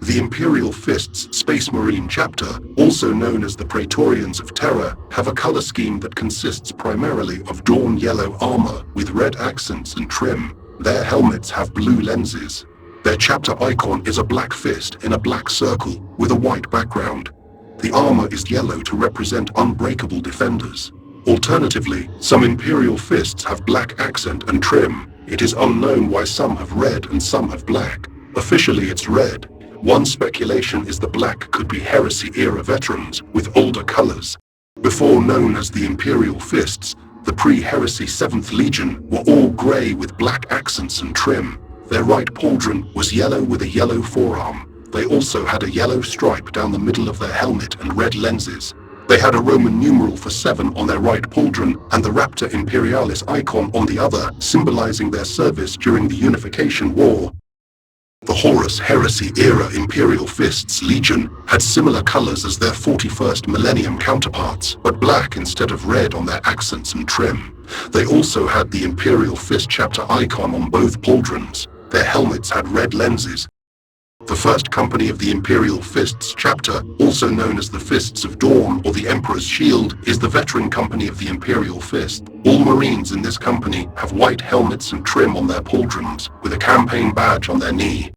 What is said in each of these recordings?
The Imperial Fists Space Marine chapter, also known as the Praetorians of Terror, have a color scheme that consists primarily of dawn yellow armor with red accents and trim. Their helmets have blue lenses. Their chapter icon is a black fist in a black circle with a white background. The armor is yellow to represent unbreakable defenders. Alternatively, some Imperial Fists have black accent and trim. It is unknown why some have red and some have black. Officially it's red. One speculation is the black could be Heresy-era veterans with older colors. Before known as the Imperial Fists, the pre-Heresy 7th Legion were all grey with black accents and trim. Their right pauldron was yellow with a yellow forearm. They also had a yellow stripe down the middle of their helmet and red lenses. They had a Roman numeral for 7 on their right pauldron and the Raptor Imperialis icon on the other, symbolizing their service during the Unification War. The Horus Heresy-era Imperial Fists Legion had similar colors as their 41st Millennium counterparts, but black instead of red on their accents and trim. They also had the Imperial Fist chapter icon on both pauldrons. Their helmets had red lenses. The first company of the Imperial Fists chapter, also known as the Fists of Dawn or the Emperor's Shield, is the veteran company of the Imperial Fist. All Marines in this company have white helmets and trim on their pauldrons, with a campaign badge on their knee.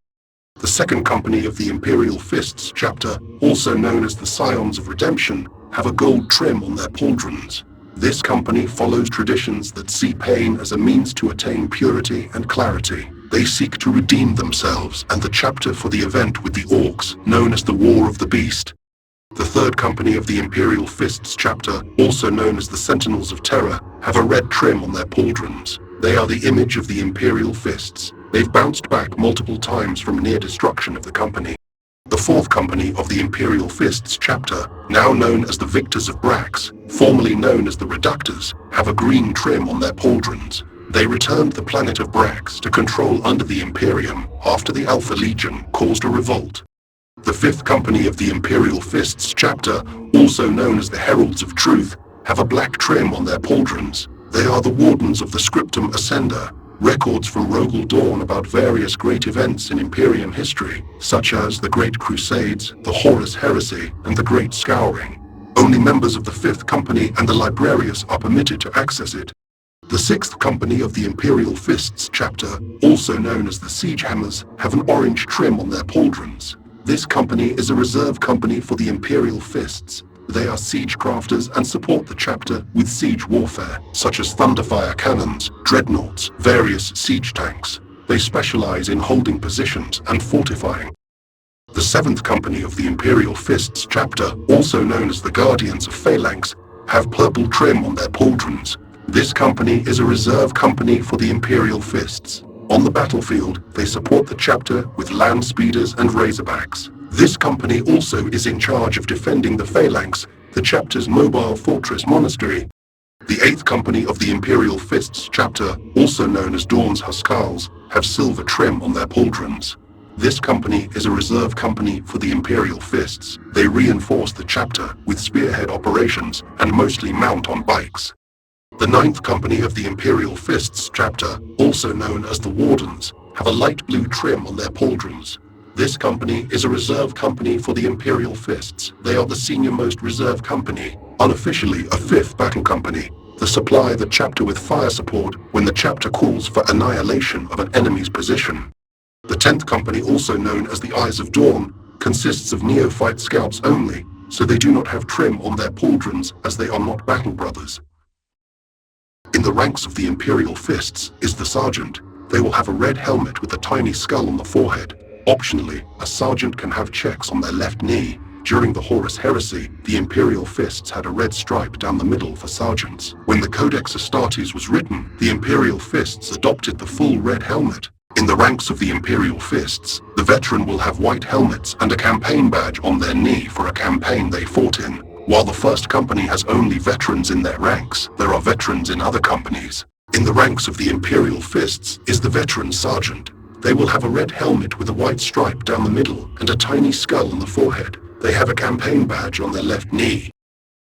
The second company of the Imperial Fists chapter, also known as the Scions of Redemption, have a gold trim on their pauldrons. This company follows traditions that see pain as a means to attain purity and clarity. They seek to redeem themselves and the chapter for the event with the Orcs, known as the War of the Beast. The third company of the Imperial Fists chapter, also known as the Sentinels of Terror, have a red trim on their pauldrons. They are the image of the Imperial Fists. They've bounced back multiple times from near destruction of the company. The fourth company of the Imperial Fists chapter, now known as the Victors of Brax, formerly known as the Reductors, have a green trim on their pauldrons. They returned the planet of Brax to control under the Imperium after the Alpha Legion caused a revolt. The fifth company of the Imperial Fists chapter, also known as the Heralds of Truth, have a black trim on their pauldrons. They are the Wardens of the Scriptum Ascenda, records from Rogel Dawn about various great events in Imperium history, such as the Great Crusades, the Horus Heresy, and the Great Scouring. Only members of the Fifth Company and the Librarius are permitted to access it. The Sixth Company of the Imperial Fists chapter, also known as the Siege Hammers, have an orange trim on their pauldrons. This company is a reserve company for the Imperial Fists. They are siege crafters and support the chapter with siege warfare, such as thunderfire cannons, dreadnoughts, various siege tanks. They specialize in holding positions and fortifying. The Seventh Company of the Imperial Fists chapter, also known as the Guardians of Phalanx, have purple trim on their pauldrons. This company is a reserve company for the Imperial Fists. On the battlefield, they support the chapter with land speeders and razorbacks. This company also is in charge of defending the Phalanx, the chapter's mobile fortress monastery. The Eighth Company of the Imperial Fists chapter, also known as Dawn's Huskars, have silver trim on their pauldrons. This company is a reserve company for the Imperial Fists. They reinforce the chapter with spearhead operations and mostly mount on bikes. The Ninth Company of the Imperial Fists chapter, also known as the Wardens, have a light blue trim on their pauldrons. This company is a reserve company for the Imperial Fists. They are the senior-most reserve company, unofficially a fifth battle company. They supply the chapter with fire support when the chapter calls for annihilation of an enemy's position. The 10th Company, also known as the Eyes of Dawn, consists of neophyte scouts only, so they do not have trim on their pauldrons as they are not battle brothers. In the ranks of the Imperial Fists is the Sergeant. They will have a red helmet with a tiny skull on the forehead. Optionally, a sergeant can have checks on their left knee. During the Horus Heresy, the Imperial Fists had a red stripe down the middle for sergeants. When the Codex Astartes was written, the Imperial Fists adopted the full red helmet. In the ranks of the Imperial Fists, the veteran will have white helmets and a campaign badge on their knee for a campaign they fought in. While the first company has only veterans in their ranks, there are veterans in other companies. In the ranks of the Imperial Fists is the veteran sergeant. They will have a red helmet with a white stripe down the middle and a tiny skull on the forehead. They have a campaign badge on their left knee.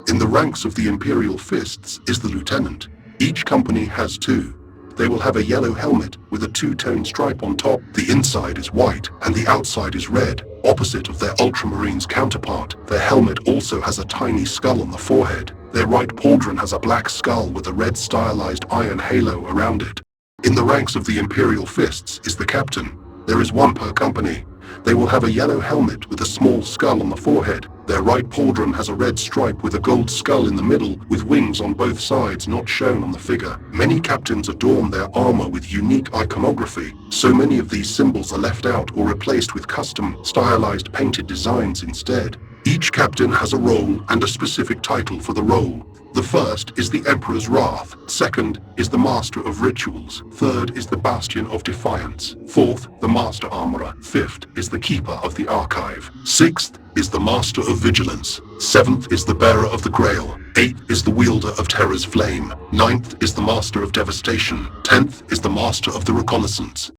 In the ranks of the Imperial Fists is the lieutenant. Each company has two. They will have a yellow helmet with a two-tone stripe on top. The inside is white and the outside is red. Opposite of their Ultramarines counterpart, their helmet also has a tiny skull on the forehead. Their right pauldron has a black skull with a red stylized iron halo around it. In the ranks of the Imperial Fists is the captain. There is one per company. They will have a yellow helmet with a small skull on the forehead. Their right pauldron has a red stripe with a gold skull in the middle, with wings on both sides not shown on the figure. Many captains adorn their armor with unique iconography. So many of these symbols are left out or replaced with custom, stylized painted designs instead. Each captain has a role and a specific title for the role. The first is the Emperor's Wrath. Second is the Master of Rituals. Third is the Bastion of Defiance. Fourth, the Master Armorer. Fifth is the Keeper of the Archive. Sixth is the Master of Vigilance. Seventh is the Bearer of the Grail. Eighth is the Wielder of Terror's Flame. Ninth is the Master of Devastation. 10th is the Master of the Reconnaissance.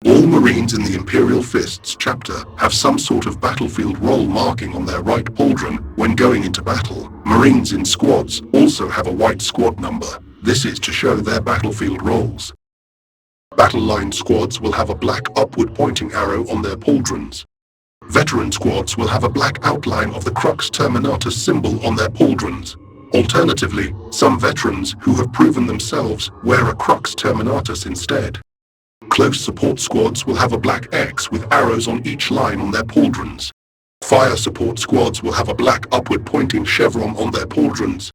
All Marines in the Imperial Fists chapter have some sort of battlefield role marking on their right pauldron when going into battle. Marines in squads also have a white squad number. This is to show their battlefield roles. Battle line squads will have a black upward pointing arrow on their pauldrons. Veteran squads will have a black outline of the Crux Terminatus symbol on their pauldrons. Alternatively, some veterans who have proven themselves wear a Crux Terminatus instead. Close support squads will have a black X with arrows on each line on their pauldrons. Fire support squads will have a black upward pointing chevron on their pauldrons.